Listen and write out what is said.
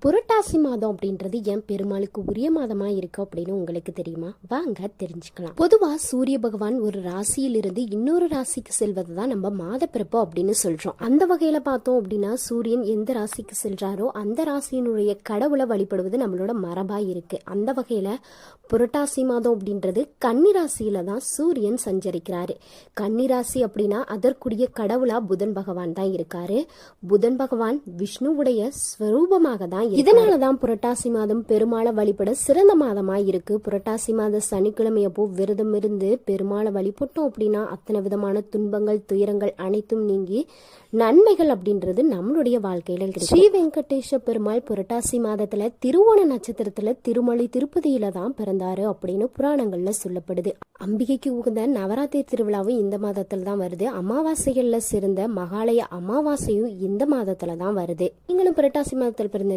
புரட்டாசி மாதம் அப்படின்றது ஏன் பெருமாளுக்கு உரிய மாதமா இருக்கு அப்படின்னு உங்களுக்கு தெரியுமா? வாங்க தெரிஞ்சுக்கலாம். பொதுவா சூரிய பகவான் ஒரு ராசியிலிருந்து இன்னொரு ராசிக்கு செல்வது தான் நம்ம மாத பிறப்பு அப்படின்னு சொல்றோம். அந்த வகையில பார்த்தோம் அப்படின்னா சூரியன் எந்த ராசிக்கு செல்றாரோ அந்த ராசியினுடைய கடவுளை வழிபடுவது நம்மளோட மரபா இருக்கு. அந்த வகையில புரட்டாசி மாதம் அப்படின்றது கன்னி ராசியில தான் சூரியன் சஞ்சரிக்கிறாரு. கன்னி ராசி அப்படின்னா அதற்குரிய கடவுளா புதன் பகவான் தான் இருக்காரு. புதன் பகவான் விஷ்ணுவுடைய ஸ்வரூபமாக தான். இதனாலதான் புரட்டாசி மாதம் பெருமாளை வழிபட சிறந்த மாதமா இருக்கு. புரட்டாசி மாத சனிக்கிழமையப்போ விரதம் இருந்து பெருமாளை வழிபட்டோம் அப்படின்னா அத்தனை விதமான துன்பங்கள் துயரங்கள் அனைத்தும் நீங்கி நன்மைகள் அப்படின்றது நம்மளுடைய வாழ்க்கையில இருக்கு. ஸ்ரீ வெங்கடேஷ பெருமாள் புரட்டாசி மாதத்துல திருவோண நட்சத்திரத்துல திருமலை திருப்பதியில தான் பிறந்தாரு அப்படின்னு புராணங்கள்ல சொல்லப்படுது. அம்பிகைக்கு உகந்த நவராத்திரி திருவிழாவும் இந்த மாதத்துல தான் வருது. அமாவாசைகள்ல சிறந்த மகாலய அமாவாசையும் இந்த மாதத்துல தான் வருது. நீங்களும் புரட்டாசி மாதத்துல பிறந்த